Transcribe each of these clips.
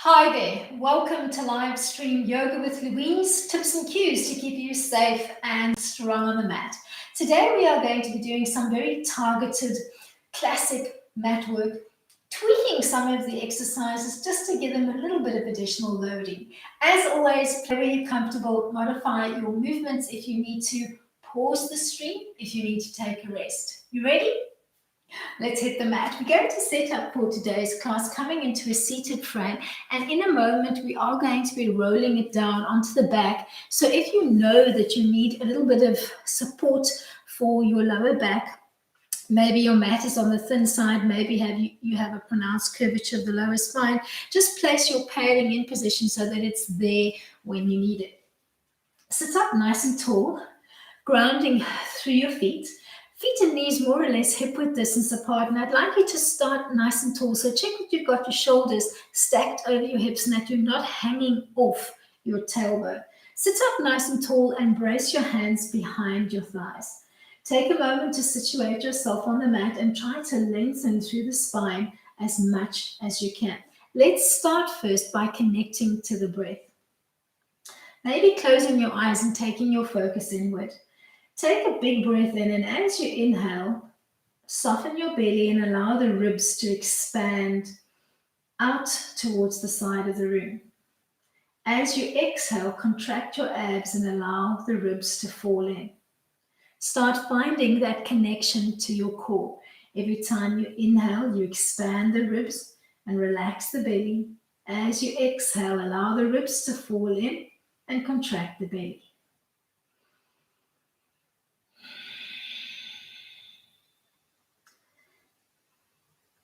Hi there, welcome to live stream Yoga with Louise, tips and cues to keep you safe and strong on the mat. Today we are going to be doing some very targeted classic mat work, tweaking some of the exercises just to give them a little bit of additional loading. As always, play where you're comfortable, modify your movements if you need to, pause the stream if you need to take a rest. You ready? Let's hit the mat. We're going to set up for today's class coming into a seated frame, and in a moment we are going to be rolling it down onto the back. So if you know that you need a little bit of support for your lower back, maybe your mat is on the thin side, maybe you have a pronounced curvature of the lower spine, just place your padding in position so that it's there when you need it. Sit up nice and tall, grounding through your feet. Feet and knees more or less hip width distance apart, and I'd like you to start nice and tall. So check that you've got your shoulders stacked over your hips and that you're not hanging off your tailbone. Sit up nice and tall and brace your hands behind your thighs. Take a moment to situate yourself on the mat and try to lengthen through the spine as much as you can. Let's start first by connecting to the breath. Maybe closing your eyes and taking your focus inward. Take a big breath in, and as you inhale, soften your belly and allow the ribs to expand out towards the side of the room. As you exhale, contract your abs and allow the ribs to fall in. Start finding that connection to your core. Every time you inhale, you expand the ribs and relax the belly. As you exhale, allow the ribs to fall in and contract the belly.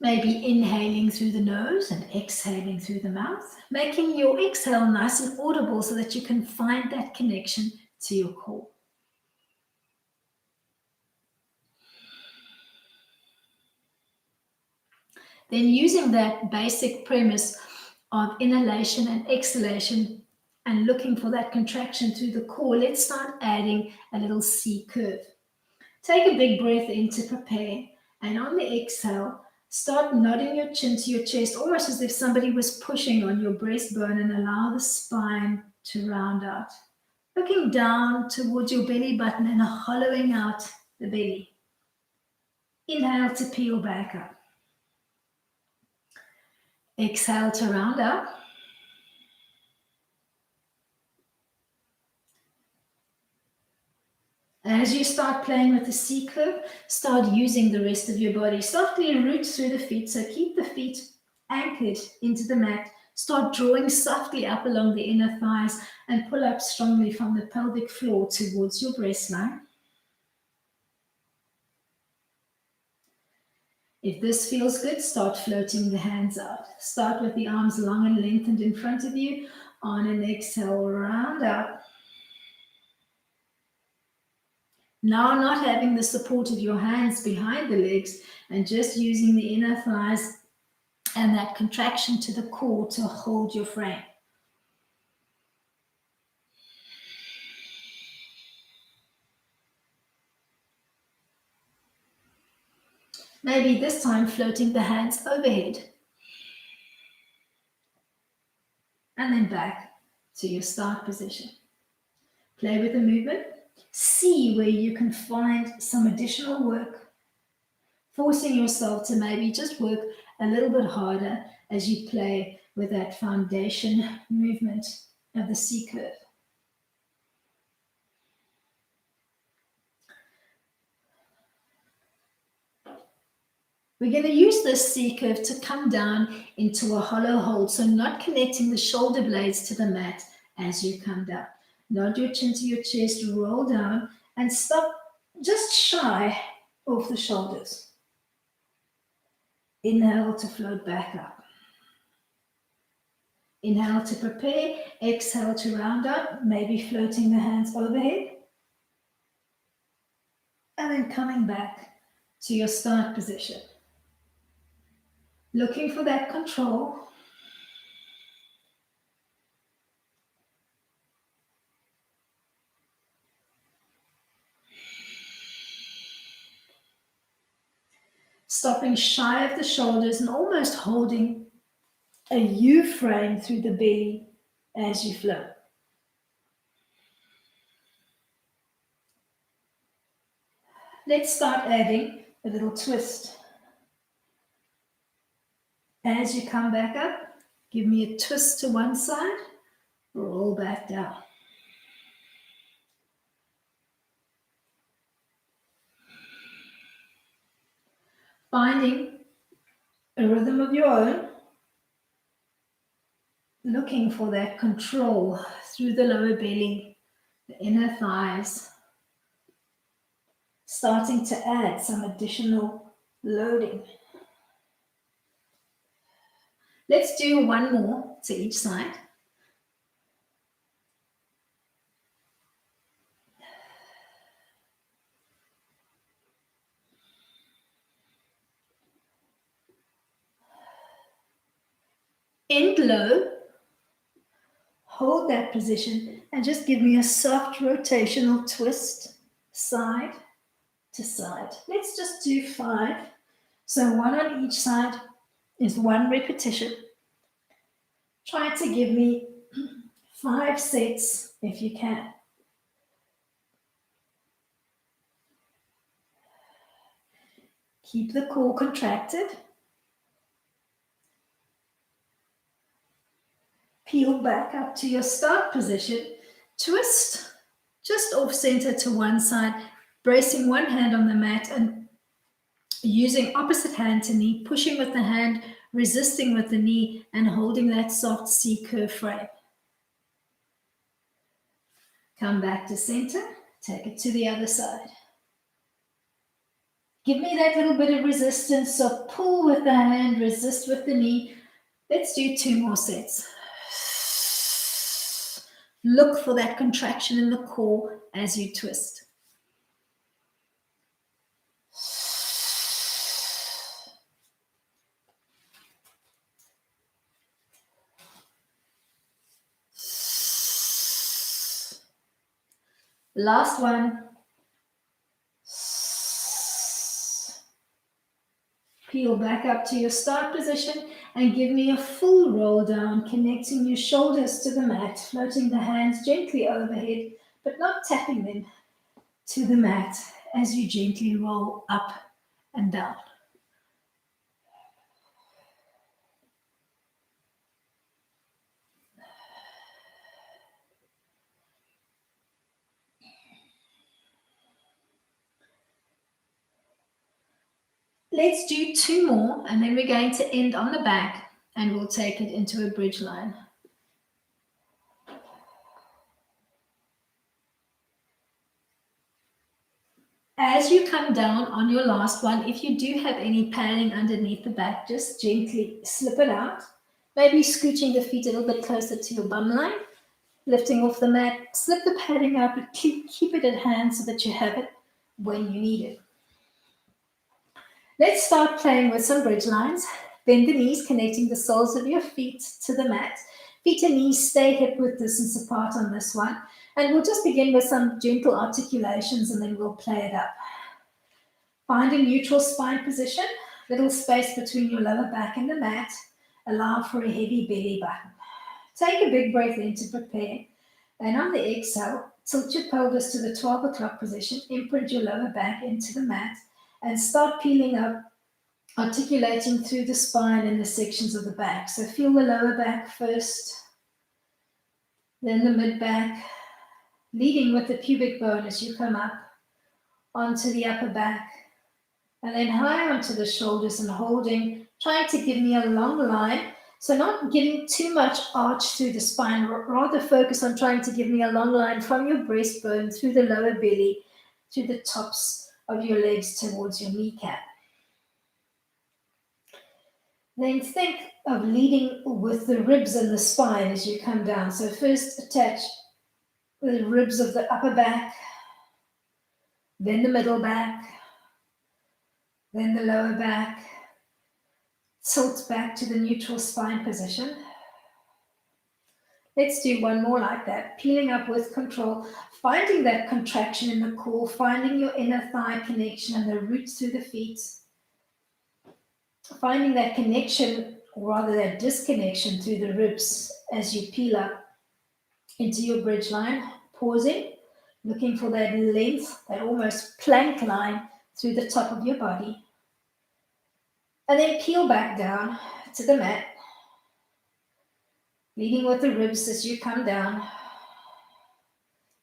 Maybe inhaling through the nose and exhaling through the mouth, making your exhale nice and audible so that you can find that connection to your core. Then using that basic premise of inhalation and exhalation and looking for that contraction through the core, let's start adding a little C curve. Take a big breath in to prepare, and on the exhale, start nodding your chin to your chest, almost as if somebody was pushing on your breastbone, and allow the spine to round out. Looking down towards your belly button and hollowing out the belly. Inhale to peel back up. Exhale to round up. As you start playing with the C curve, start using the rest of your body. Softly root through the feet, so keep the feet anchored into the mat. Start drawing softly up along the inner thighs and pull up strongly from the pelvic floor towards your breast line. If this feels good, start floating the hands out. Start with the arms long and lengthened in front of you. On an exhale, round up. Now not having the support of your hands behind the legs and just using the inner thighs and that contraction to the core to hold your frame. Maybe this time floating the hands overhead. And then back to your start position. Play with the movement. See where you can find some additional work, forcing yourself to maybe just work a little bit harder as you play with that foundation movement of the C curve. We're going to use this C curve to come down into a hollow hold, so not connecting the shoulder blades to the mat as you come down. Nod your chin to your chest, roll down, and stop just shy of the shoulders. Inhale to float back up. Inhale to prepare, exhale to round up, maybe floating the hands overhead. And then coming back to your start position. Looking for that control. Stopping shy of the shoulders and almost holding a U frame through the belly as you flow. Let's start adding a little twist. As you come back up, give me a twist to one side, roll back down. Finding a rhythm of your own, looking for that control through the lower belly, the inner thighs, starting to add some additional loading. Let's do one more to each side. End low, hold that position and just give me a soft rotational twist, side to side. Let's just do 5. So one on each side is 1 repetition. Try to give me 5 sets if you can. Keep the core contracted. Peel back up to your start position. Twist just off center to one side, bracing one hand on the mat and using opposite hand to knee, pushing with the hand, resisting with the knee, and holding that soft C-curve frame. Come back to center, take it to the other side. Give me that little bit of resistance, so pull with the hand, resist with the knee. Let's do 2 more sets. Look for that contraction in the core as you twist. Last one. Peel back up to your start position and give me a full roll down, connecting your shoulders to the mat, floating the hands gently overhead, but not tapping them to the mat as you gently roll up and down. Let's do 2 more, and then we're going to end on the back, and we'll take it into a bridge line. As you come down on your last one, if you do have any padding underneath the back, just gently slip it out. Maybe scooching the feet a little bit closer to your bum line, lifting off the mat, slip the padding out, but keep it at hand so that you have it when you need it. Let's start playing with some bridge lines. Bend the knees, connecting the soles of your feet to the mat. Feet and knees stay hip width distance apart on this one. And we'll just begin with some gentle articulations and then we'll play it up. Find a neutral spine position, little space between your lower back and the mat. Allow for a heavy belly button. Take a big breath in to prepare. And on the exhale, tilt your pelvis to the 12 o'clock position, imprint your lower back into the mat, and start peeling up, articulating through the spine and the sections of the back. So feel the lower back first, then the mid back, leading with the pubic bone as you come up onto the upper back, and then high onto the shoulders and holding, trying to give me a long line. So not giving too much arch through the spine, rather focus on trying to give me a long line from your breastbone through the lower belly to the tops of your legs towards your kneecap. Then think of leading with the ribs and the spine as you come down. So first attach the ribs of the upper back, then the middle back, then the lower back. Tilt back to the neutral spine position. Let's do one more like that. Peeling up with control, finding that contraction in the core, finding your inner thigh connection and the roots through the feet. Finding that connection or rather that disconnection through the ribs as you peel up into your bridge line, pausing, looking for that length, that almost plank line through the top of your body. And then peel back down to the mat, leading with the ribs as you come down,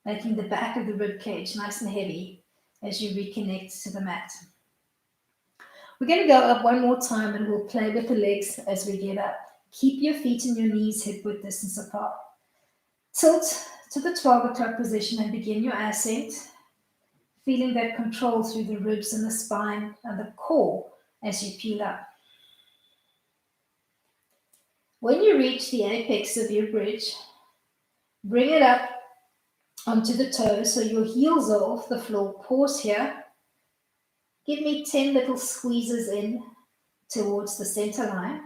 making the back of the rib cage nice and heavy as you reconnect to the mat. We're going to go up one more time and we'll play with the legs as we get up. Keep your feet and your knees hip width distance apart. Tilt to the 12 o'clock position and begin your ascent, feeling that control through the ribs and the spine and the core as you peel up. When you reach the apex of your bridge, bring it up onto the toes so your heels are off the floor. Pause here. Give me 10 little squeezes in towards the center line.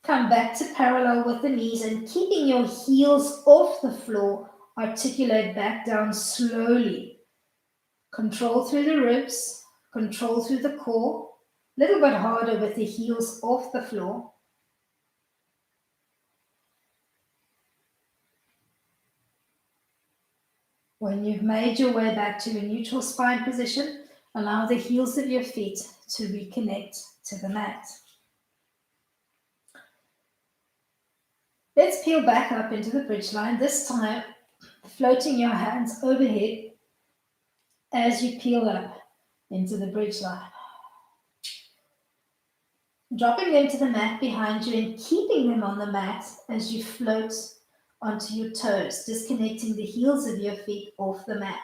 Come back to parallel with the knees and keeping your heels off the floor, articulate back down slowly. Control through the ribs, control through the core. A little bit harder with the heels off the floor. When you've made your way back to a neutral spine position, allow the heels of your feet to reconnect to the mat. Let's peel back up into the bridge line, this time floating your hands overhead as you peel up into the bridge line. Dropping them to the mat behind you and keeping them on the mat as you float onto your toes, disconnecting the heels of your feet off the mat.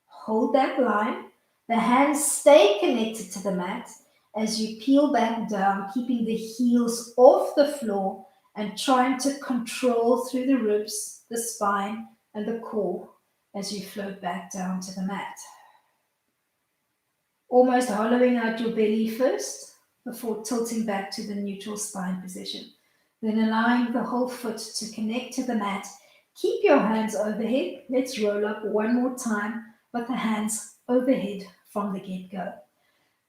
Hold that line. The hands stay connected to the mat as you peel back down, keeping the heels off the floor and trying to control through the ribs, the spine, and the core as you float back down to the mat. Almost hollowing out your belly first before tilting back to the neutral spine position. Then allowing the whole foot to connect to the mat. Keep your hands overhead. Let's roll up one more time with the hands overhead from the get-go.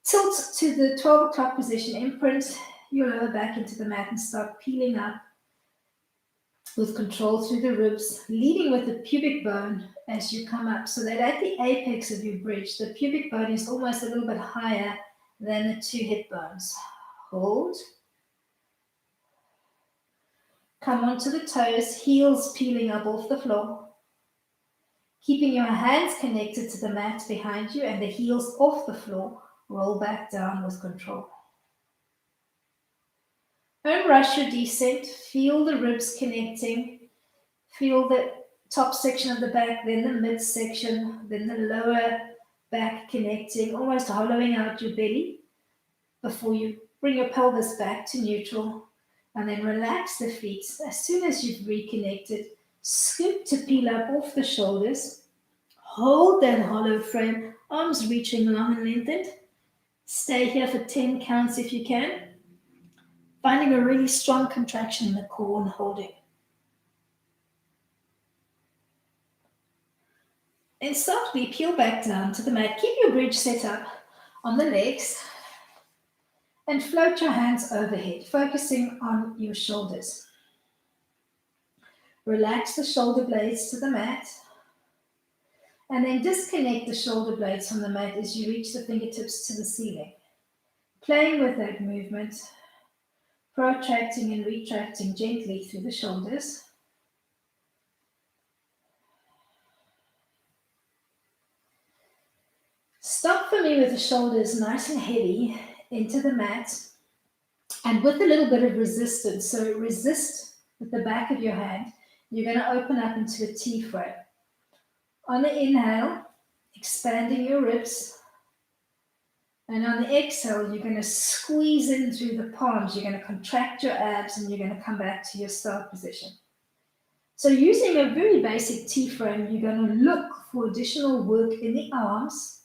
Tilt to the 12 o'clock position, imprint your lower back into the mat and start peeling up with control through the ribs, leading with the pubic bone as you come up, so that at the apex of your bridge, the pubic bone is almost a little bit higher than the two hip bones. Hold. Come onto the toes, heels peeling up off the floor. Keeping your hands connected to the mat behind you and the heels off the floor, roll back down with control. Don't rush your descent. Feel the ribs connecting. Feel the top section of the back, then the midsection, then the lower back connecting, almost hollowing out your belly before you bring your pelvis back to neutral. And then relax the feet. As soon as you've reconnected, scoop to peel up off the shoulders. Hold that hollow frame, arms reaching long and lengthened. Stay here for 10 counts if you can. Finding a really strong contraction in the core and holding. Then softly peel back down to the mat. Keep your bridge set up on the legs and float your hands overhead, focusing on your shoulders. Relax the shoulder blades to the mat and then disconnect the shoulder blades from the mat as you reach the fingertips to the ceiling. Playing with that movement, protracting and retracting gently through the shoulders. Stop for me with the shoulders nice and heavy into the mat and with a little bit of resistance. So resist with the back of your hand. You're going to open up into a T frame. On the inhale, expanding your ribs. And on the exhale, you're going to squeeze in through the palms. You're going to contract your abs and you're going to come back to your start position. So using a very basic T frame, you're going to look for additional work in the arms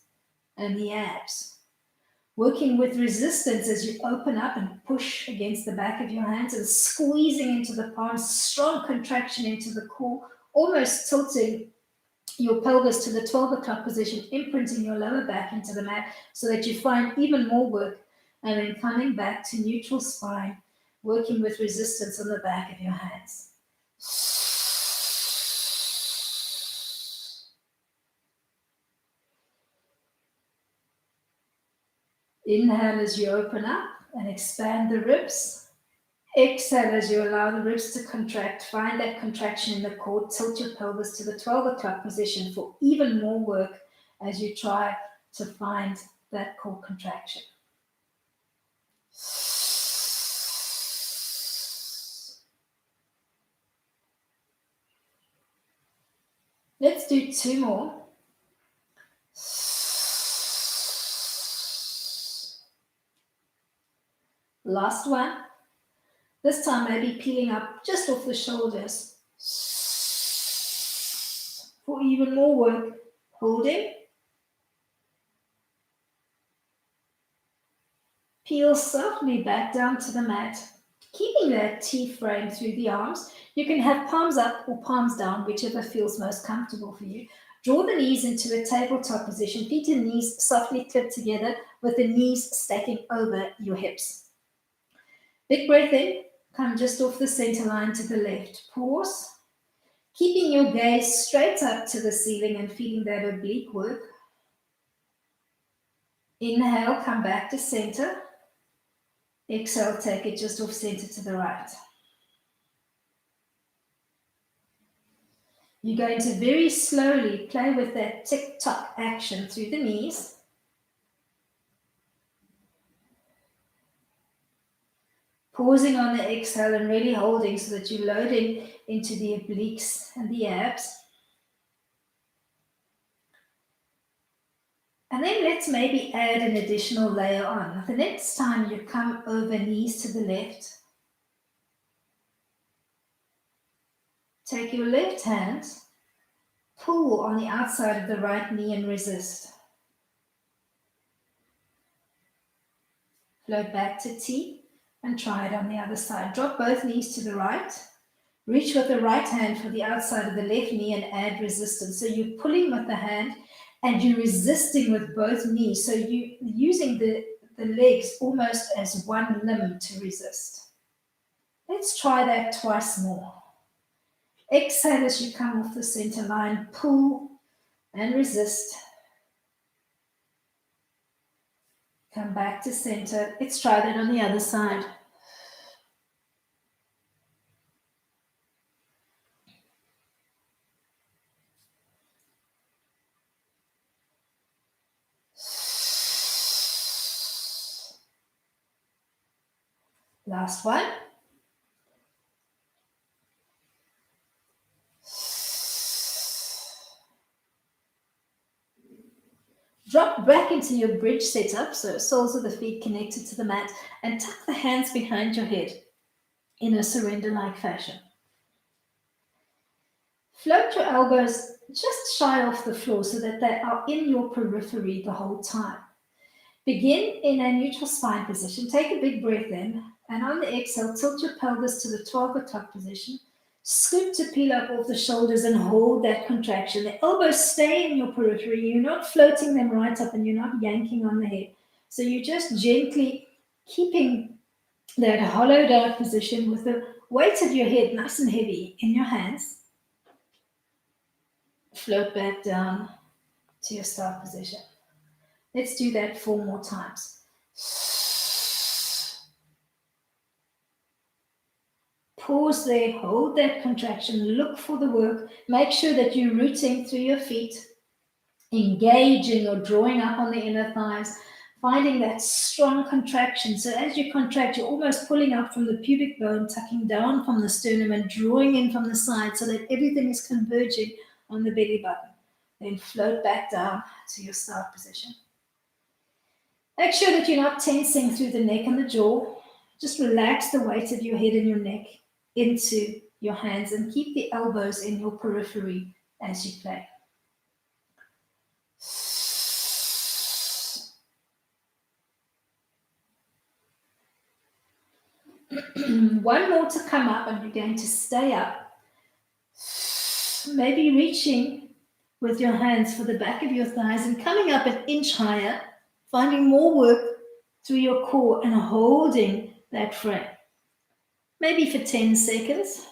and the abs. Working with resistance as you open up and push against the back of your hands and squeezing into the palms, strong contraction into the core, almost tilting your pelvis to the 12 o'clock position, imprinting your lower back into the mat so that you find even more work, and then coming back to neutral spine, working with resistance on the back of your hands. Inhale as you open up and expand the ribs. Exhale as you allow the ribs to contract. Find that contraction in the core. Tilt your pelvis to the 12 o'clock position for even more work as you try to find that core contraction. Let's do 2 more. Last one. This time maybe peeling up just off the shoulders. For even more work, holding. Peel softly back down to the mat, keeping that T-frame through the arms. You can have palms up or palms down, whichever feels most comfortable for you. Draw the knees into a tabletop position, feet and knees softly clipped together with the knees stacking over your hips. Big breath in, come just off the center line to the left. Pause, keeping your gaze straight up to the ceiling and feeling that oblique work. Inhale, come back to center. Exhale, take it just off center to the right. You're going to very slowly play with that tick-tock action through the knees. Pausing on the exhale and really holding so that you're loading into the obliques and the abs. And then let's maybe add an additional layer on. The next time you come over knees to the left, take your left hand, pull on the outside of the right knee and resist. Float back to T and try it on the other side. Drop both knees to the right. Reach with the right hand for the outside of the left knee and add resistance. So you're pulling with the hand and you're resisting with both knees. So you're using the legs almost as one limb to resist. Let's try that twice more. Exhale as you come off the center line. Pull and resist. Come back to center. Let's try that on the other side. Last one. Drop back into your bridge setup, so soles of the feet connected to the mat, and tuck the hands behind your head in a surrender-like fashion. Float your elbows just shy off the floor so that they are in your periphery the whole time. Begin in a neutral spine position. Take a big breath in, and on the exhale, tilt your pelvis to the 12 o'clock position. Scoop to peel up off the shoulders and hold that contraction. The elbows stay in your periphery. You're not floating them right up and you're not yanking on the head. So you're just gently keeping that hollowed out position with the weight of your head nice and heavy in your hands. Float back down to your start position. Let's do that 4 more times. Pause there, hold that contraction, look for the work, make sure that you're rooting through your feet, engaging or drawing up on the inner thighs, finding that strong contraction. So as you contract, you're almost pulling up from the pubic bone, tucking down from the sternum and drawing in from the side so that everything is converging on the belly button. Then float back down to your start position. Make sure that you're not tensing through the neck and the jaw. Just relax the weight of your head and your neck into your hands and keep the elbows in your periphery as you play. One more to come up, and you're going to stay up. Maybe reaching with your hands for the back of your thighs and coming up an inch higher, finding more work through your core and holding that frame. Maybe for 10 seconds.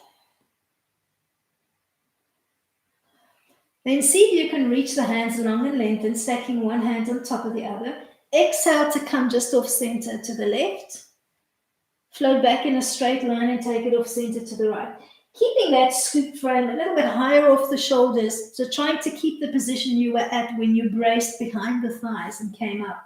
Then see if you can reach the hands long and lengthen, stacking one hand on top of the other. Exhale to come just off center to the left. Float back in a straight line and take it off center to the right. Keeping that scoop frame a little bit higher off the shoulders, so trying to keep the position you were at when you braced behind the thighs and came up.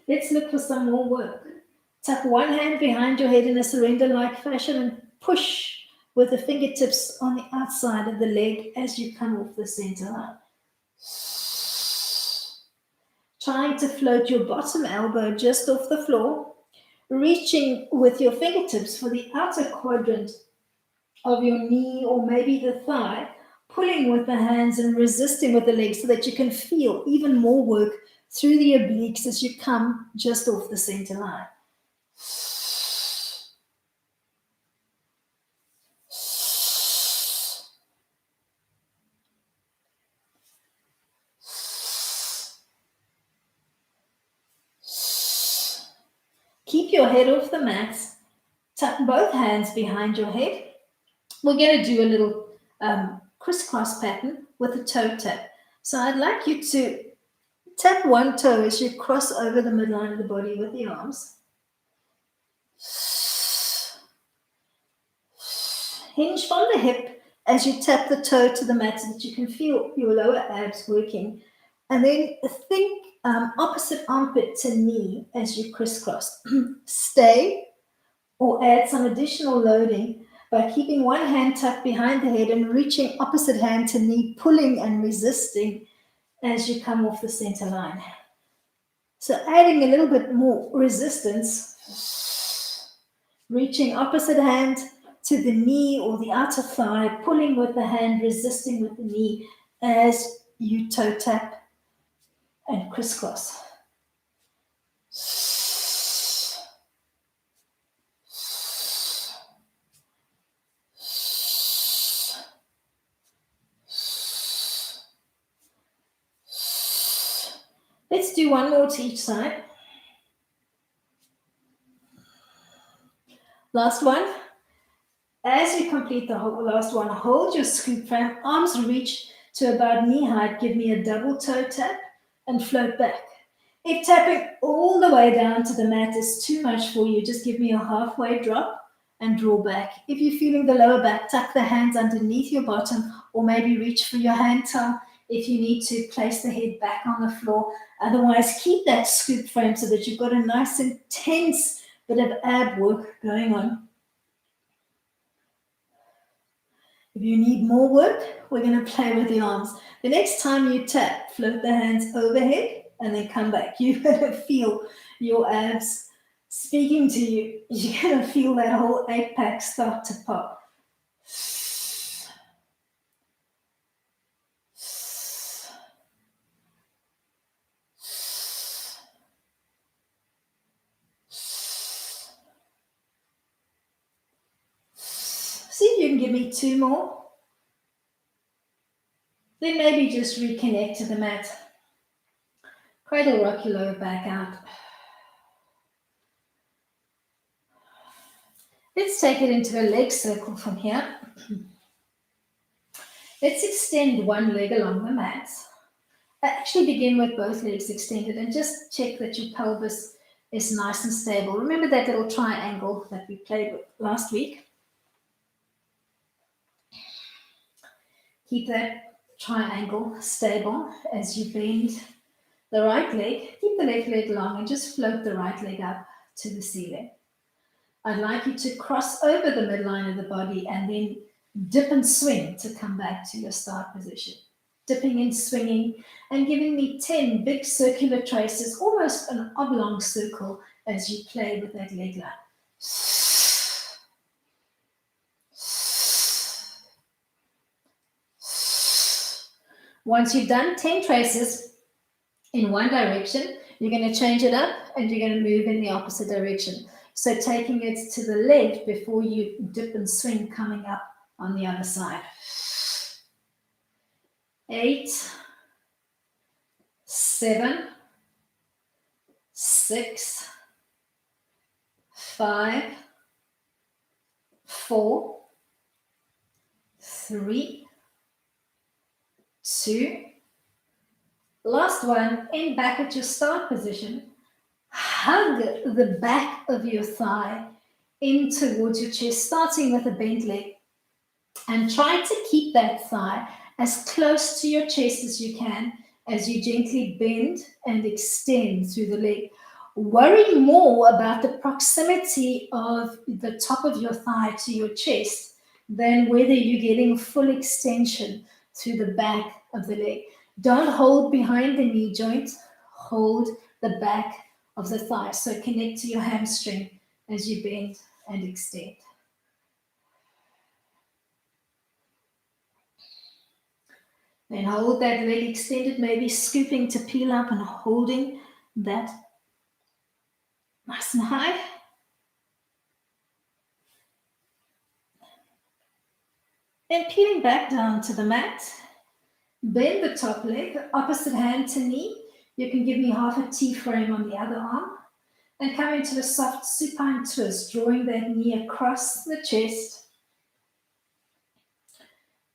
Let's look for some more work. Tuck one hand behind your head in a surrender-like fashion and push with the fingertips on the outside of the leg as you come off the center line. Trying to float your bottom elbow just off the floor, reaching with your fingertips for the outer quadrant of your knee or maybe the thigh, pulling with the hands and resisting with the legs so that you can feel even more work through the obliques as you come just off the center line. Keep your head off the mat. Tuck both hands behind your head. We're going to do a little crisscross pattern with a toe tap. So I'd like you to tap one toe as you cross over the midline of the body with the arms. Hinge from the hip as you tap the toe to the mat so that you can feel your lower abs working. And then think opposite armpit to knee as you crisscross. Stay or add some additional loading by keeping one hand tucked behind the head and reaching opposite hand to knee, pulling and resisting as you come off the center line. So adding a little bit more resistance, reaching opposite hand to the knee or the outer thigh, pulling with the hand, resisting with the knee as you toe tap and crisscross. Let's do one more to each side. Last one. As you complete the last one, hold your scoop frame, arms reach to about knee height, give me a double toe tap and float back. If tapping all the way down to the mat is too much for you, just give me a halfway drop and draw back. If you're feeling the lower back, tuck the hands underneath your bottom or maybe reach for your hand towel if you need to place the head back on the floor. Otherwise, keep that scoop frame so that you've got a nice intense bit of ab work going on. If you need more work, we're going to play with the arms. The next time you tap, float the hands overhead and then come back. You're going to feel your abs speaking to you. You're going to feel that whole 8-pack start to pop. See if you can give me 2 more. Then maybe just reconnect to the mat. Cradle rock your lower back out. Let's take it into a leg circle from here. Let's extend one leg along the mat. Actually begin with both legs extended and just check that your pelvis is nice and stable. Remember that little triangle that we played with last week? Keep that triangle stable as you bend the right leg. Keep the left leg long and just float the right leg up to the ceiling. I'd like you to cross over the midline of the body and then dip and swing to come back to your start position. Dipping and swinging and giving me 10 big circular traces, almost an oblong circle as you play with that leg line. Once you've done 10 traces in one direction, you're going to change it up and you're going to move in the opposite direction. So taking it to the left before you dip and swing coming up on the other side. 8, 7, 6, 5, 4, 3, 2. Last one, end back at your start position. Hug the back of your thigh in towards your chest, starting with a bent leg. And try to keep that thigh as close to your chest as you can as you gently bend and extend through the leg. Worry more about the proximity of the top of your thigh to your chest than whether you're getting full extension through the back of the leg. Don't hold behind the knee joint, hold the back of the thigh. So connect to your hamstring as you bend and extend. Then hold that leg extended, maybe scooping to peel up and holding that nice and high. Then peeling back down to the mat. Bend the top leg, opposite hand to knee. You can give me half a T-frame on the other arm. And come into a soft supine twist, drawing that knee across the chest.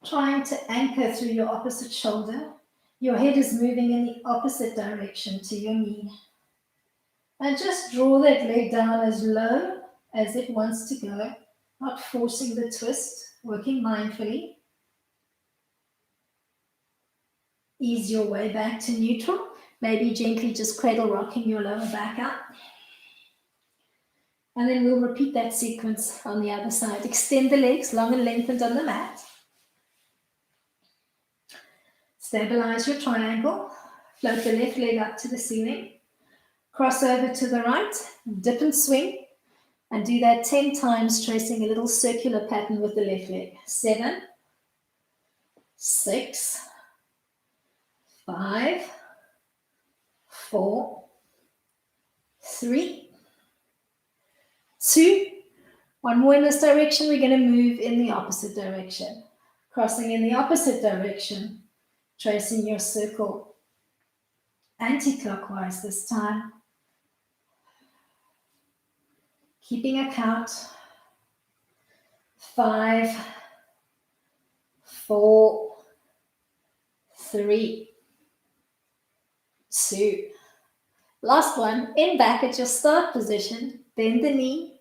Trying to anchor through your opposite shoulder. Your head is moving in the opposite direction to your knee. And just draw that leg down as low as it wants to go, not forcing the twist, working mindfully. Ease your way back to neutral, maybe gently just cradle rocking your lower back up. And then we'll repeat that sequence on the other side. Extend the legs long and lengthened on the mat. Stabilize your triangle. Float the left leg up to the ceiling. Cross over to the right, dip and swing. And do that 10 times, tracing a little circular pattern with the left leg. 7, 6, 5, 4, 3, 2. One more in this direction. We're going to move in the opposite direction. Crossing in the opposite direction, tracing your circle anti-clockwise this time. Keeping a count. 5, 4, 3, 2. Last one, in back at your start position, bend the knee,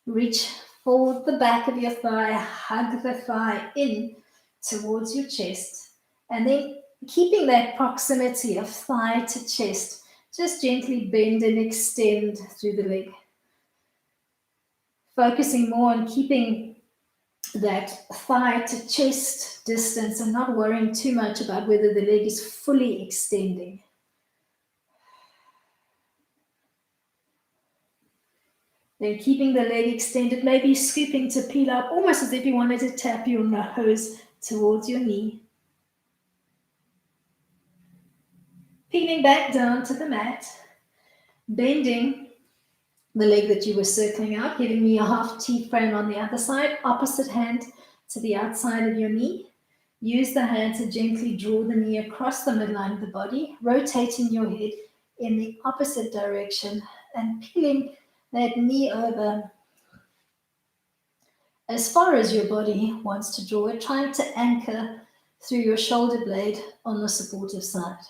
reach for the back of your thigh, hug the thigh in towards your chest, and then keeping that proximity of thigh to chest, just gently bend and extend through the leg. Focusing more on keeping that thigh to chest distance and not worrying too much about whether the leg is fully extending. Then keeping the leg extended, maybe scooping to peel up, almost as if you wanted to tap your nose towards your knee. Peeling back down to the mat, bending the leg that you were circling out, giving me a half T-frame on the other side, opposite hand to the outside of your knee. Use the hand to gently draw the knee across the midline of the body, rotating your head in the opposite direction and peeling that knee over as far as your body wants to draw it, trying to anchor through your shoulder blade on the supportive side.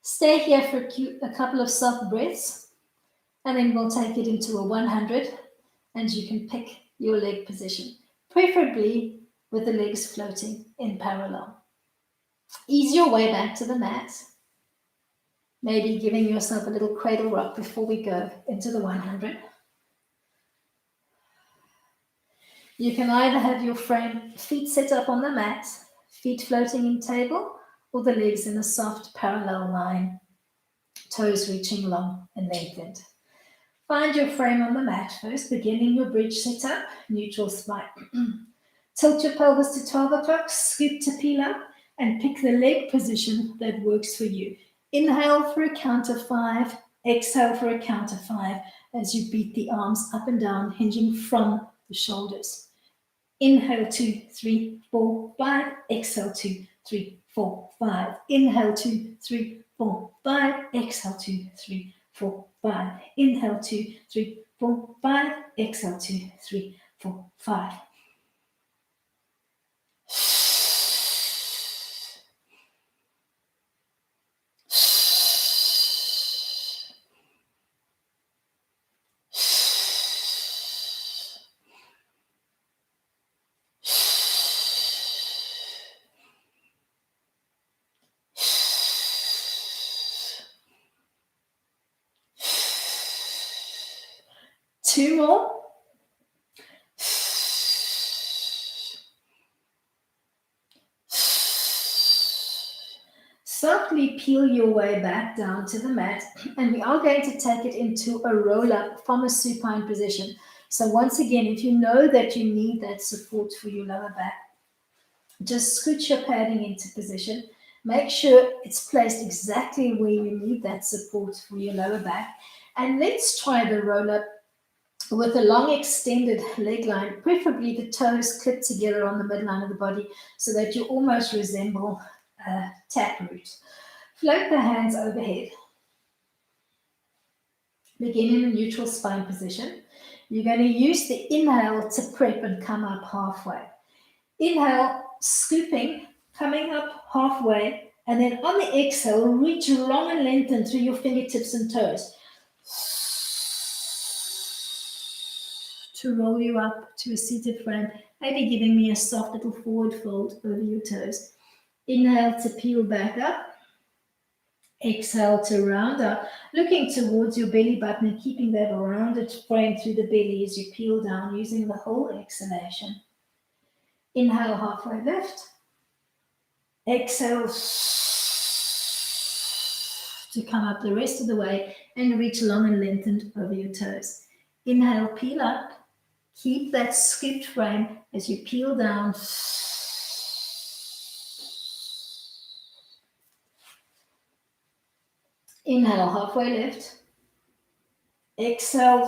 Stay here for a couple of soft breaths, and then we'll take it into a 100, and you can pick your leg position, preferably with the legs floating in parallel. Ease your way back to the mat, maybe giving yourself a little cradle rock before we go into the 100. You can either have your feet set up on the mat, feet floating in table, or the legs in a soft parallel line, toes reaching long and lengthened. Find your frame on the mat first, beginning your bridge setup, neutral spine. Tilt your pelvis to 12 o'clock, scoop to peel up, and pick the leg position that works for you. Inhale for a count of 5, exhale for a count of 5 as you beat the arms up and down, hinging from the shoulders. Inhale 2, 3, 4, 5. Exhale 2, 3, 4, 5. Inhale 2, 3, 4, 5. Exhale 2, 3, 4, 5. Inhale 2, 3, 4, 5. Exhale 2, 3, 4, 5. Two more. Softly peel your way back down to the mat, and we are going to take it into a roll up from a supine position. So once again, if you know that you need that support for your lower back, just scoot your padding into position. Make sure it's placed exactly where you need that support for your lower back. And let's try the roll up with a long extended leg line, preferably the toes clipped together on the midline of the body so that you almost resemble a taproot. Float the hands overhead. Begin in a neutral spine position. You're going to use the inhale to prep and come up halfway. Inhale, scooping, coming up halfway, and then on the exhale, reach long and lengthen through your fingertips and toes to roll you up to a seated frame, maybe giving me a soft little forward fold over your toes. Inhale to peel back up. Exhale to round up, looking towards your belly button and keeping that rounded frame through the belly as you peel down, using the whole exhalation. Inhale, halfway lift. Exhale to come up the rest of the way and reach long and lengthened over your toes. Inhale, peel up. Keep that scooped frame as you peel down. Inhale, halfway lift. Exhale.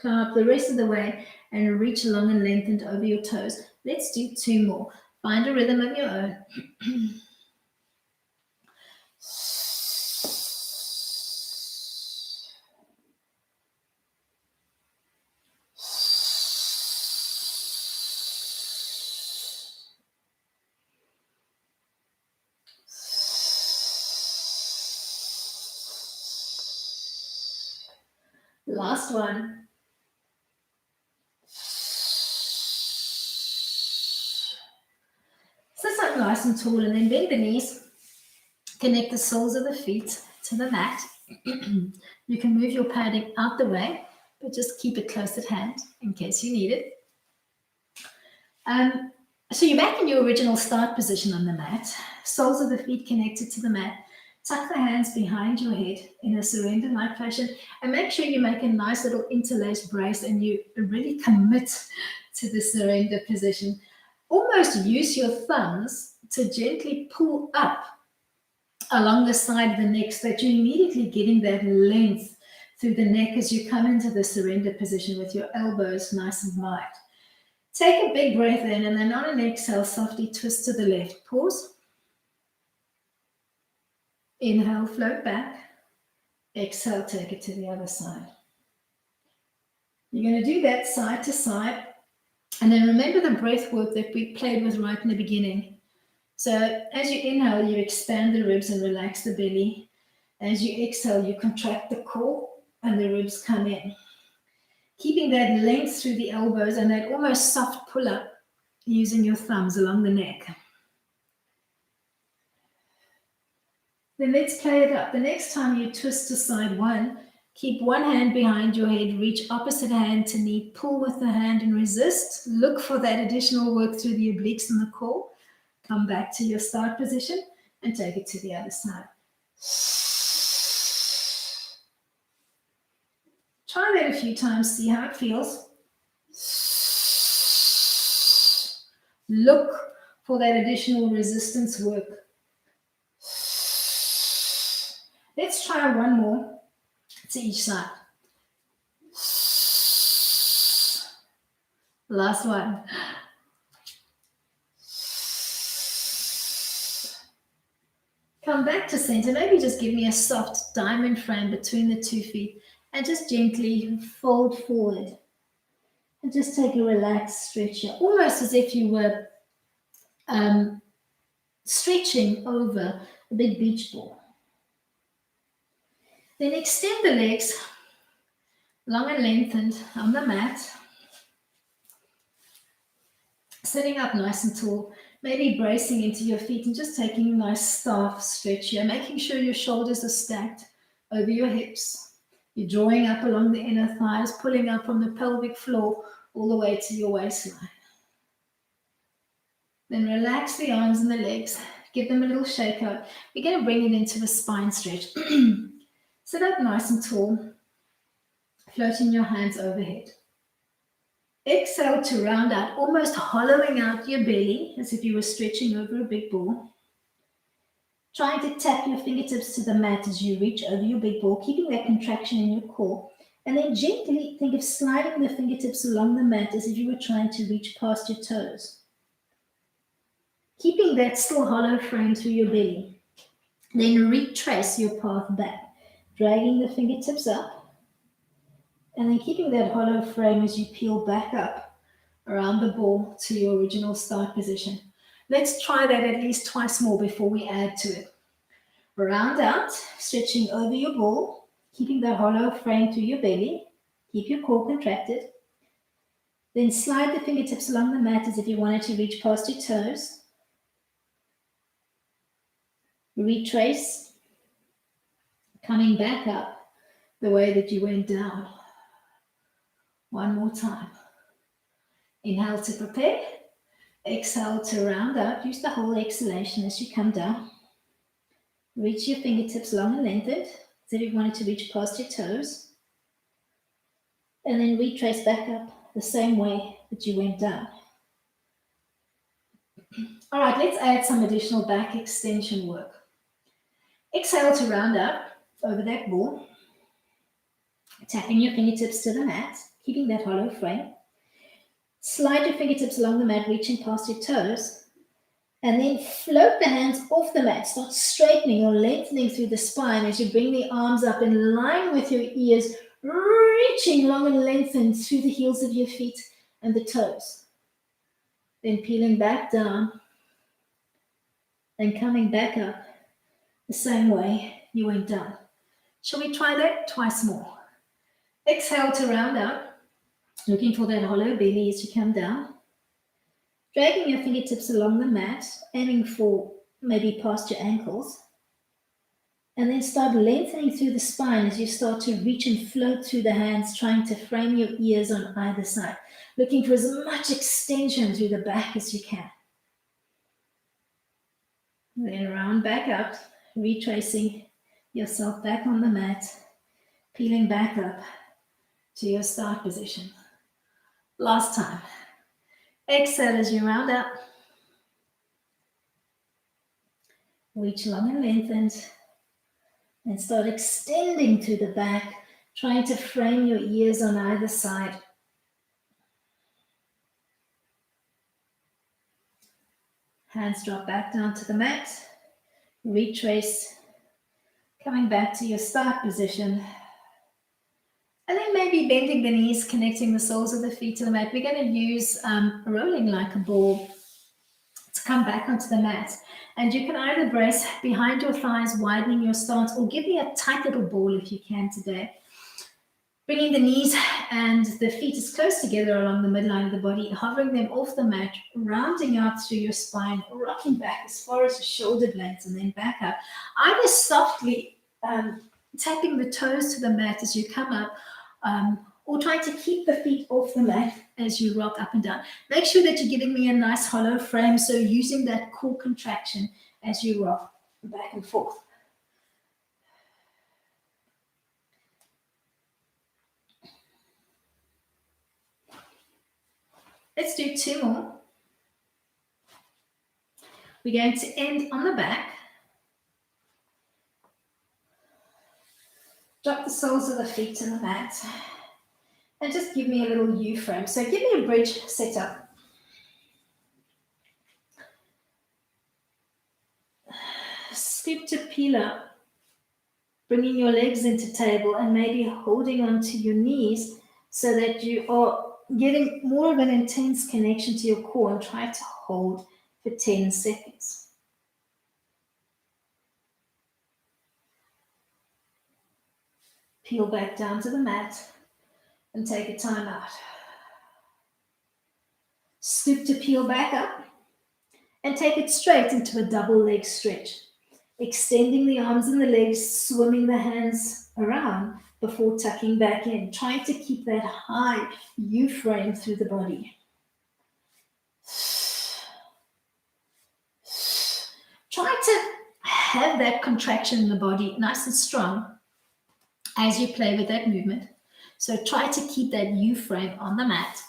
Come up the rest of the way and reach long and lengthened over your toes. Let's do two more. Find a rhythm of your own. Last one. Sit up nice and tall and then bend the knees. Connect the soles of the feet to the mat. You can move your padding out the way, but just keep it close at hand in case you need it. So you're back in your original start position on the mat. Soles of the feet connected to the mat. Tuck the hands behind your head in a surrender-like fashion, and make sure you make a nice little interlaced brace and you really commit to the surrender position. Almost use your thumbs to gently pull up along the side of the neck so that you're immediately getting that length through the neck as you come into the surrender position with your elbows nice and wide. Take a big breath in, and then on an exhale, softly twist to the left. Pause. Inhale, float back. Exhale, take it to the other side. You're going to do that side to side. And then remember the breath work that we played with right in the beginning. So as you inhale, you expand the ribs and relax the belly. As you exhale, you contract the core and the ribs come in. Keeping that length through the elbows and that almost soft pull up using your thumbs along the neck. Then let's play it up. The next time you twist to side one, keep one hand behind your head, reach opposite hand to knee, pull with the hand and resist. Look for that additional work through the obliques and the core. Come back to your start position and take it to the other side. Try that a few times, see how it feels. Look for that additional resistance work. Let's try one more to each side. Last one. Come back to center. Maybe just give me a soft diamond frame between the 2 feet and just gently fold forward. And just take a relaxed stretch here, almost as if you were stretching over a big beach ball. Then extend the legs long and lengthened on the mat. Sitting up nice and tall, maybe bracing into your feet and just taking a nice staff stretch here, making sure your shoulders are stacked over your hips. You're drawing up along the inner thighs, pulling up from the pelvic floor all the way to your waistline. Then relax the arms and the legs. Give them a little shake out. We're going to bring it into a spine stretch. Sit up nice and tall, floating your hands overhead. Exhale to round out, almost hollowing out your belly as if you were stretching over a big ball. Trying to tap your fingertips to the mat as you reach over your big ball, keeping that contraction in your core. And then gently think of sliding the fingertips along the mat as if you were trying to reach past your toes. Keeping that still hollow frame through your belly. Then retrace your path back, dragging the fingertips up, and then keeping that hollow frame as you peel back up around the ball to your original start position. Let's try that at least twice more before we add to it. Round out, stretching over your ball, keeping that hollow frame through your belly. Keep your core contracted. Then slide the fingertips along the mat as if you wanted to reach past your toes. Retrace, coming back up the way that you went down. One more time. Inhale to prepare. Exhale to round out. Use the whole exhalation as you come down. Reach your fingertips long and lengthened, as if you wanted to reach past your toes. And then retrace back up the same way that you went down. All right, let's add some additional back extension work. Exhale to round out over that ball. Tapping your fingertips to the mat, keeping that hollow frame. Slide your fingertips along the mat, reaching past your toes. And then float the hands off the mat. Start straightening or lengthening through the spine as you bring the arms up in line with your ears, reaching long and lengthened through the heels of your feet and the toes. Then peeling back down and coming back up the same way you went down. Shall we try that twice more? Exhale to round out, looking for that hollow belly as you come down. Dragging your fingertips along the mat, aiming for maybe past your ankles. And then start lengthening through the spine as you start to reach and float through the hands, trying to frame your ears on either side. Looking for as much extension through the back as you can. Then round back up, retracing yourself back on the mat, peeling back up to your start position. Last time. Exhale as you round up. Reach long and lengthened. And start extending to the back, trying to frame your ears on either side. Hands drop back down to the mat. Retrace, coming back to your start position. And then maybe bending the knees, connecting the soles of the feet to the mat. We're going to use rolling like a ball to come back onto the mat. And you can either brace behind your thighs, widening your stance, or give me a tight little ball if you can today. Bringing the knees and the feet as close together along the midline of the body, hovering them off the mat, rounding out through your spine, rocking back as far as your shoulder blades, and then back up. Either softly tapping the toes to the mat as you come up, or trying to keep the feet off the mat as you rock up and down. Make sure that you're giving me a nice hollow frame, so using that core contraction as you rock back and forth. Let's do 2 more. We're going to end on the back. Drop the soles of the feet to the mat. And just give me a little U-frame. So give me a bridge setup. Scoop to peel up. Bringing your legs into table and maybe holding onto your knees so that you are getting more of an intense connection to your core, and try to hold for 10 seconds. Peel back down to the mat and take a time out. Scoop to peel back up and take it straight into a double leg stretch. Extending the arms and the legs, swimming the hands around before tucking back in, trying to keep that high U-frame through the body. Try to have that contraction in the body nice and strong as you play with that movement. So try to keep that U-frame on the mat.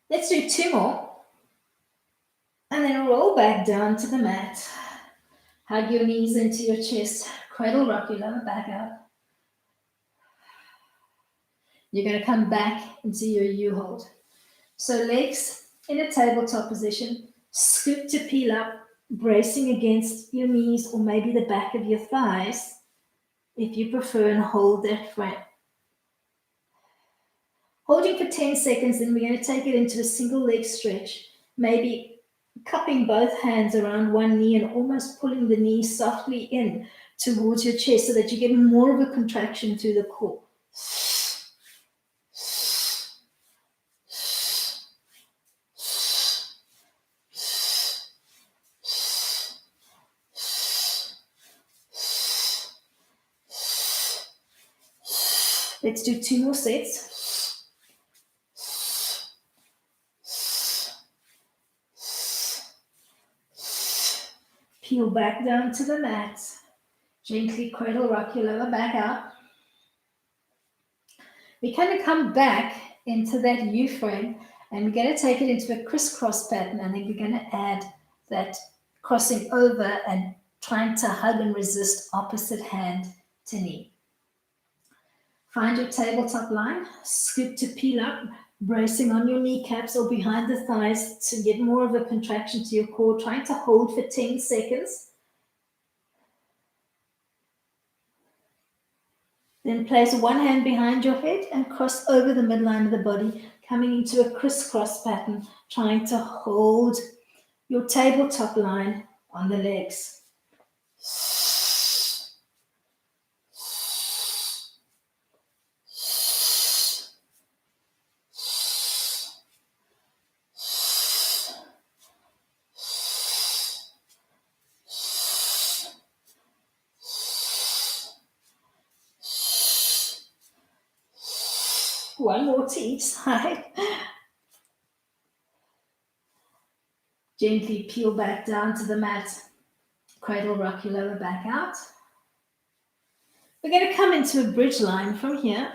Let's do 2 more. And then roll back down to the mat. Hug your knees into your chest. Cradle rock your lower back out. You're going to come back into your U-hold. So legs in a tabletop position. Scoop to peel up, bracing against your knees or maybe the back of your thighs, if you prefer, and hold that frame. Holding for 10 seconds, then we're going to take it into a single leg stretch, maybe cupping both hands around one knee and almost pulling the knee softly in towards your chest so that you get more of a contraction through the core. Let's do 2 more sets. Peel back down to the mat. Gently cradle rock your lower back out. We're going to come back into that U-frame and we're going to take it into a crisscross pattern, and then we're going to add that crossing over and trying to hug and resist opposite hand to knee. Find your tabletop line, scoop to peel up, bracing on your kneecaps or behind the thighs to get more of a contraction to your core, trying to hold for 10 seconds. Then place one hand behind your head and cross over the midline of the body, coming into a crisscross pattern, trying to hold your tabletop line on the legs. One more to each side. Gently peel back down to the mat. Cradle rock your lower back out. We're going to come into a bridge line from here.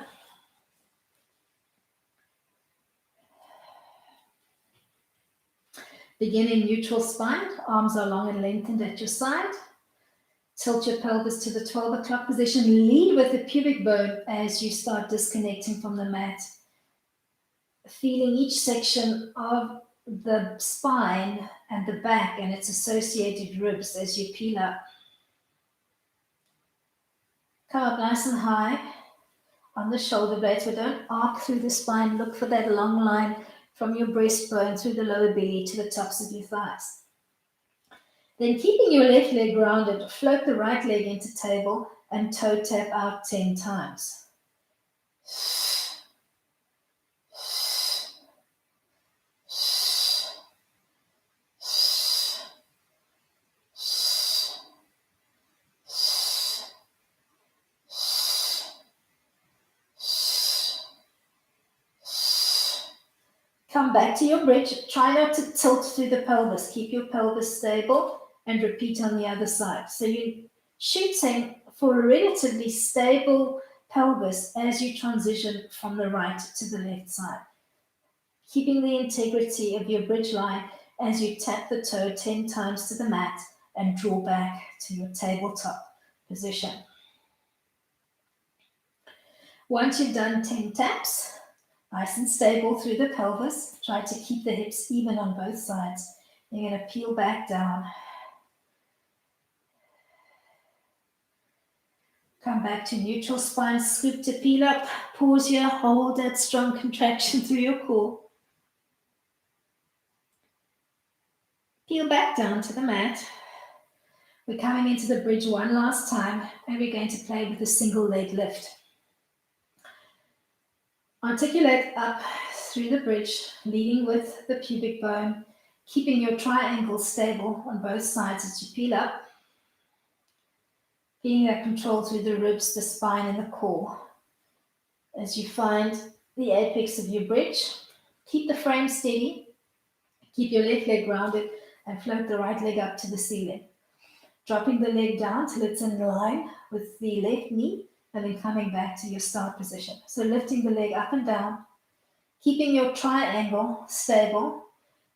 Begin in neutral spine. Arms are long and lengthened at your side. Tilt your pelvis to the 12 o'clock position. Lead with the pubic bone as you start disconnecting from the mat. Feeling each section of the spine and the back and its associated ribs as you peel up. Come up nice and high on the shoulder blades, but don't arc through the spine. Look for that long line from your breastbone through the lower belly to the tops of your thighs. Then keeping your left leg grounded, float the right leg into table and toe tap out 10 times. Come back to your bridge. Try not to tilt through the pelvis. Keep your pelvis stable and repeat on the other side. So you're shooting for a relatively stable pelvis as you transition from the right to the left side. Keeping the integrity of your bridge line as you tap the toe 10 times to the mat and draw back to your tabletop position. Once you've done 10 taps, nice and stable through the pelvis, try to keep the hips even on both sides. You're going to peel back down. Come back to neutral spine, scoop to peel up, pause here, hold that strong contraction through your core. Peel back down to the mat. We're coming into the bridge one last time, and we're going to play with a single leg lift. Articulate up through the bridge, leading with the pubic bone, keeping your triangle stable on both sides as you peel up. Feeling that control through the ribs, the spine, and the core. As you find the apex of your bridge, keep the frame steady, keep your left leg grounded, and float the right leg up to the ceiling. Dropping the leg down till it's in line with the left knee, and then coming back to your start position. So lifting the leg up and down, keeping your triangle stable.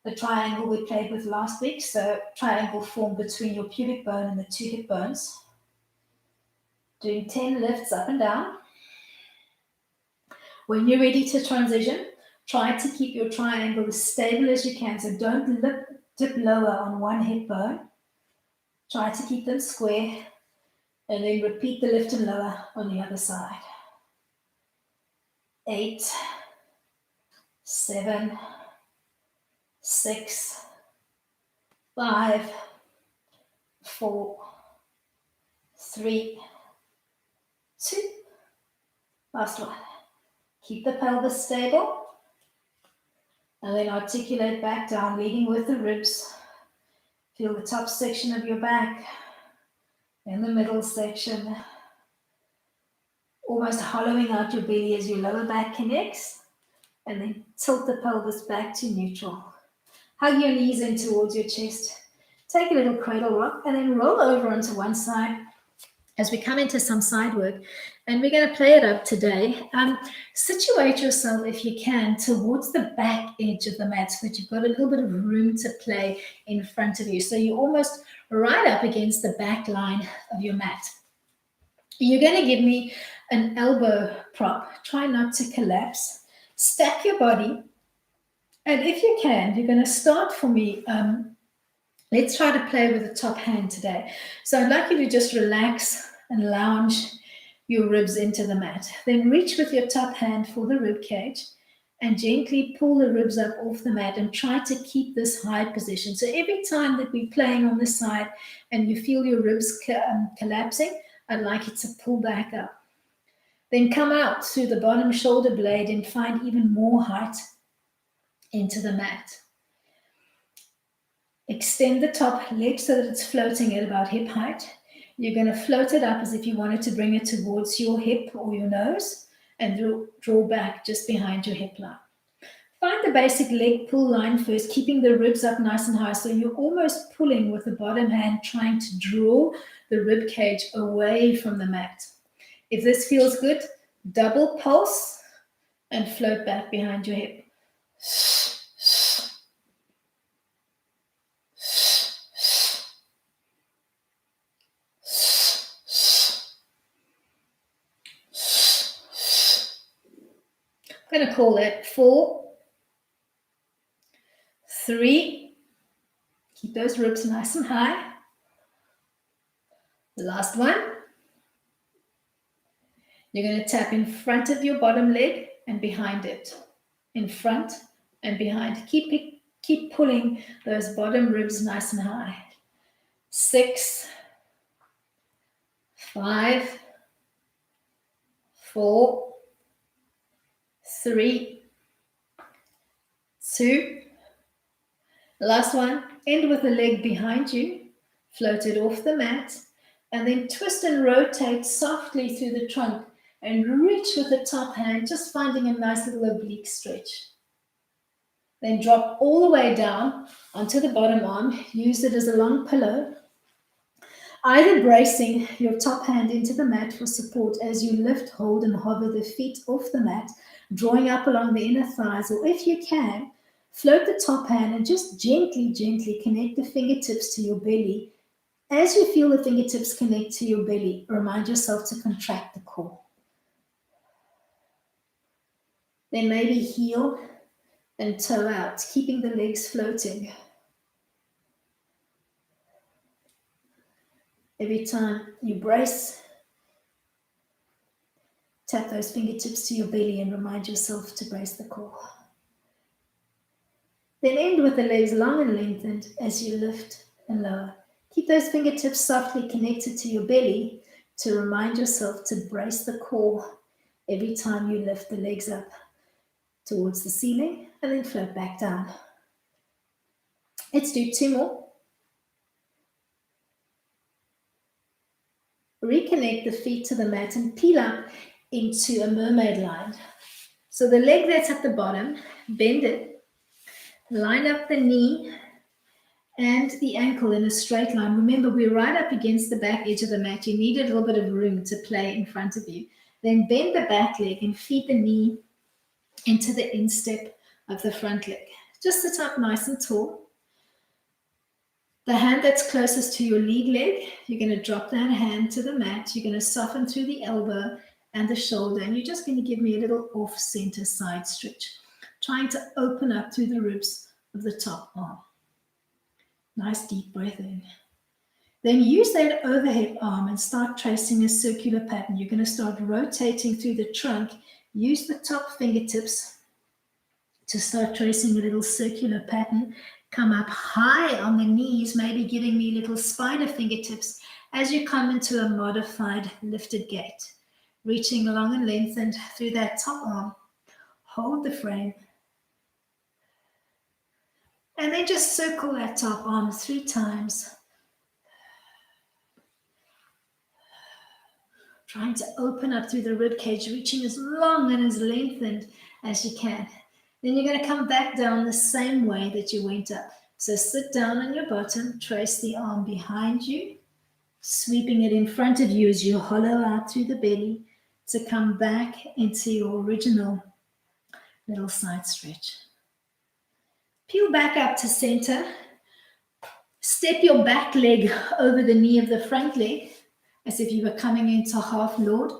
The triangle we played with last week, so triangle formed between your pubic bone and the two hip bones. Doing 10 lifts up and down. When you're ready to transition, try to keep your triangle as stable as you can, so don't dip lower on one hip bone. Try to keep them square, and then repeat the lift and lower on the other side. 8, 7, 6, 5, 4, 3, 2, last one. Keep the pelvis stable, and then articulate back down, leading with the ribs. Feel the top section of your back and the middle section, almost hollowing out your belly as your lower back connects, and then tilt the pelvis back to neutral. Hug your knees in towards your chest. Take a little cradle rock and then roll over onto one side as we come into some side work, and we're going to play it up today. Situate yourself, if you can, towards the back edge of the mat so that you've got a little bit of room to play in front of you. So you're almost right up against the back line of your mat. You're going to give me an elbow prop. Try not to collapse. Stack your body. And if you can, you're going to start for me. Let's try to play with the top hand today. So I'd like you to just relax and lounge your ribs into the mat. Then reach with your top hand for the rib cage and gently pull the ribs up off the mat and try to keep this high position. So every time that we're playing on this side and you feel your ribs collapsing, I'd like you to pull back up. Then come out through the bottom shoulder blade and find even more height into the mat. Extend the top leg so that it's floating at about hip height. You're going to float it up as if you wanted to bring it towards your hip or your nose and draw back just behind your hip line. Find the basic leg pull line first, keeping the ribs up nice and high. So you're almost pulling with the bottom hand, trying to draw the rib cage away from the mat. If this feels good, double pulse and float back behind your hip. I'm going to call it 4, 3. Keep those ribs nice and high. The last one. You're going to tap in front of your bottom leg and behind it. In front and behind. Keep pulling those bottom ribs nice and high. 6, 5, 4, 3, 2. Last one. End with the leg behind you. Float it off the mat. And then twist and rotate softly through the trunk and reach with the top hand, just finding a nice little oblique stretch. Then drop all the way down onto the bottom arm. Use it as a long pillow, either bracing your top hand into the mat for support as you lift, hold, and hover the feet off the mat, drawing up along the inner thighs, or if you can, float the top hand and just gently, gently connect the fingertips to your belly. As you feel the fingertips connect to your belly, remind yourself to contract the core. Then maybe heel and toe out, keeping the legs floating. Every time you brace, tap those fingertips to your belly and remind yourself to brace the core. Then end with the legs long and lengthened as you lift and lower. Keep those fingertips softly connected to your belly to remind yourself to brace the core every time you lift the legs up towards the ceiling and then float back down. Let's do 2 more. Reconnect the feet to the mat and peel up into a mermaid line. So the leg that's at the bottom, bend it, line up the knee and the ankle in a straight line. Remember, we're right up against the back edge of the mat. You need a little bit of room to play in front of you. Then bend the back leg and feed the knee into the instep of the front leg. Just sit up nice and tall. The hand that's closest to your lead leg, you're going to drop that hand to the mat. You're going to soften through the elbow and the shoulder, and you're just going to give me a little off-center side stretch, trying to open up through the ribs of the top arm. Nice deep breath in. Then use that overhead arm and start tracing a circular pattern. You're going to start rotating through the trunk. Use the top fingertips to start tracing a little circular pattern. Come up high on the knees, maybe giving me little spider fingertips as you come into a modified lifted gait. Reaching long and lengthened through that top arm. Hold the frame. And then just circle that top arm 3 times. Trying to open up through the rib cage, reaching as long and as lengthened as you can. Then you're going to come back down the same way that you went up. So sit down on your bottom, trace the arm behind you, sweeping it in front of you as you hollow out through the belly to come back into your original little side stretch. Peel back up to center. Step your back leg over the knee of the front leg as if you were coming into half lord.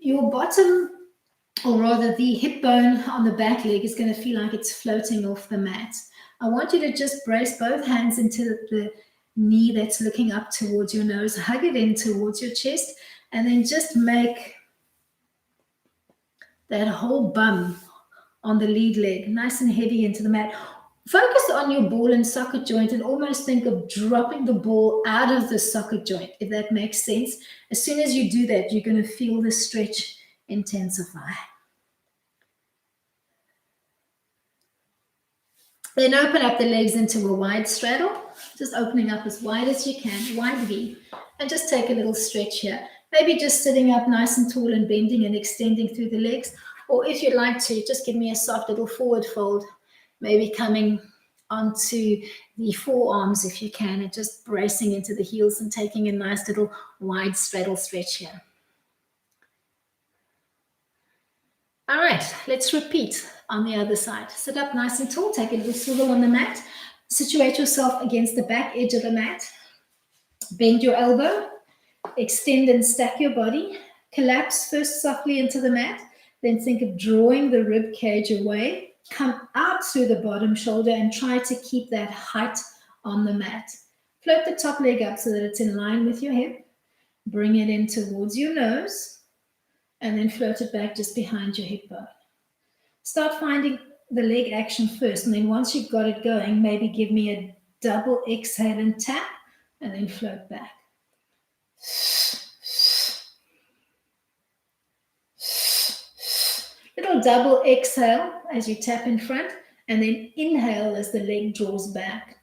Your bottom, or rather the hip bone on the back leg, is going to feel like it's floating off the mat. I want you to just brace both hands into the knee that's looking up towards your nose, hug it in towards your chest, and then just make that whole bum on the lead leg nice and heavy into the mat. Focus on your ball and socket joint and almost think of dropping the ball out of the socket joint, if that makes sense. As soon as you do that, you're going to feel the stretch intensify. Then open up the legs into a wide straddle, just opening up as wide as you can, wide V, and just take a little stretch here. Maybe just sitting up nice and tall and bending and extending through the legs, or if you'd like to, just give me a soft little forward fold, maybe coming onto the forearms if you can, and just bracing into the heels and taking a nice little wide straddle stretch here. All right, let's repeat on the other side. Sit up nice and tall, take a little swivel on the mat, situate yourself against the back edge of the mat, bend your elbow, extend and stack your body, collapse first softly into the mat, then think of drawing the rib cage away, come out through the bottom shoulder and try to keep that height on the mat. Float the top leg up so that it's in line with your hip, bring it in towards your nose, and then float it back just behind your hip bone. Start finding the leg action first, and then once you've got it going, maybe give me a double exhale and tap, and then float back. Little double exhale as you tap in front, and then inhale as the leg draws back.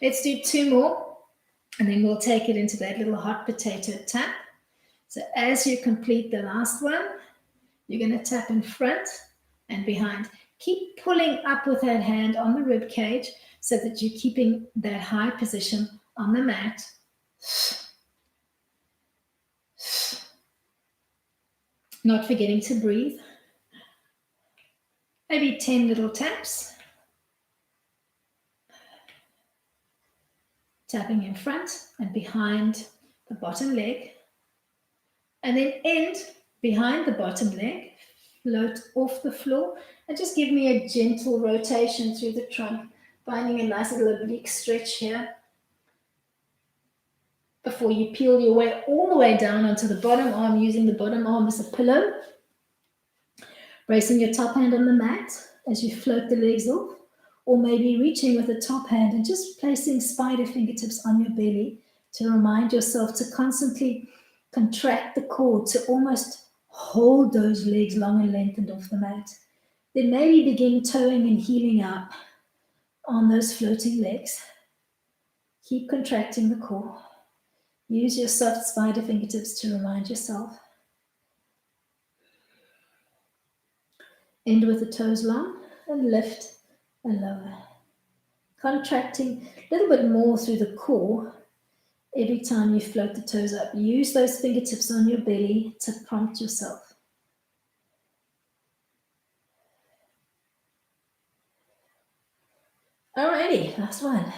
Let's do 2 more, and then we'll take it into that little hot potato tap. So as you complete the last one, you're going to tap in front and behind. Keep pulling up with that hand on the rib cage so that you're keeping that high position on the mat. Not forgetting to breathe. Maybe 10 little taps. Tapping in front and behind the bottom leg. And then end behind the bottom leg. Float off the floor and just give me a gentle rotation through the trunk, finding a nice little oblique stretch here before you peel your way all the way down onto the bottom arm, using the bottom arm as a pillow. Bracing your top hand on the mat as you float the legs off, or maybe reaching with the top hand and just placing spider fingertips on your belly to remind yourself to constantly contract the core to almost hold those legs long and lengthened off the mat. Then maybe begin toeing and heeling up on those floating legs. Keep contracting the core. Use your soft spider fingertips to remind yourself. End with the toes long and lift and lower. Contracting a little bit more through the core every time you float the toes up. Use those fingertips on your belly to prompt yourself. Alrighty, last one.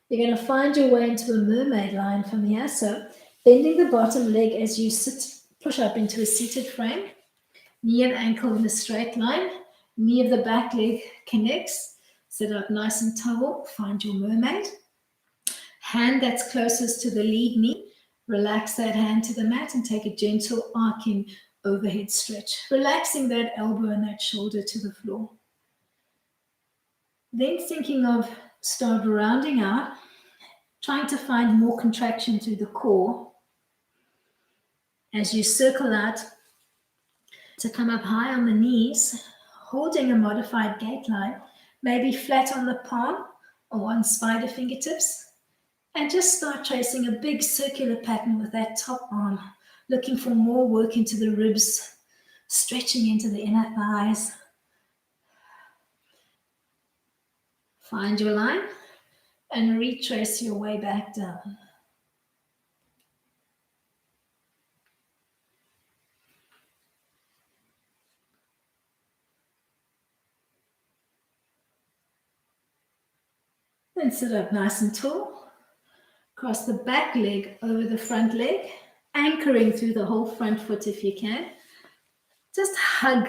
You're going to find your way into a mermaid line from here. So bending the bottom leg as you sit, push up into a seated frame. Knee and ankle in a straight line. Knee of the back leg connects. Sit up nice and tall. Find your mermaid. Hand that's closest to the lead knee. Relax that hand to the mat and take a gentle arcing overhead stretch. Relaxing that elbow and that shoulder to the floor. Then thinking of start rounding out, trying to find more contraction through the core as you circle out to come up high on the knees, holding a modified gate line, maybe flat on the palm or on spider fingertips, and just start tracing a big circular pattern with that top arm, looking for more work into the ribs, stretching into the inner thighs. Find your line and retrace your way back down. Then sit up nice and tall. Cross the back leg over the front leg, anchoring through the whole front foot if you can. Just hug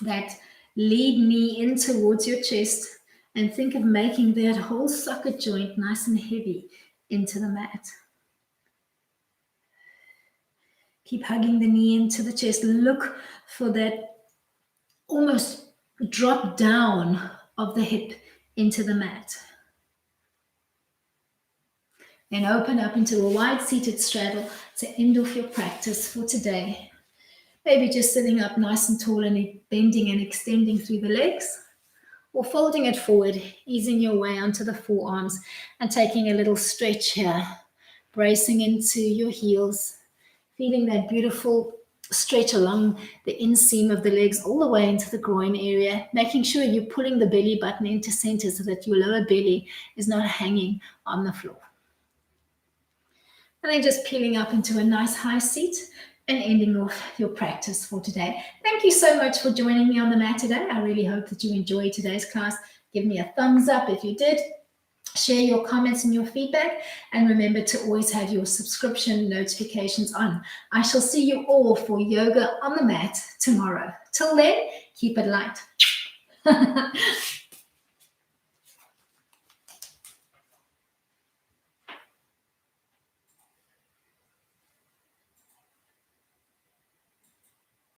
that lead knee in towards your chest and think of making that whole socket joint nice and heavy into the mat. Keep hugging the knee into the chest. Look for that almost drop down of the hip into the mat. Then open up into a wide seated straddle to end off your practice for today. Maybe just sitting up nice and tall and bending and extending through the legs, or folding it forward, easing your way onto the forearms and taking a little stretch here, bracing into your heels, feeling that beautiful stretch along the inseam of the legs all the way into the groin area, making sure you're pulling the belly button into center so that your lower belly is not hanging on the floor. And then just peeling up into a nice high seat and ending off your practice for today. Thank you so much for joining me on the mat today. I really hope that you enjoyed today's class. Give me a thumbs up if you did. Share your comments and your feedback. And remember to always have your subscription notifications on. I shall see you all for yoga on the mat tomorrow. Till then, keep it light.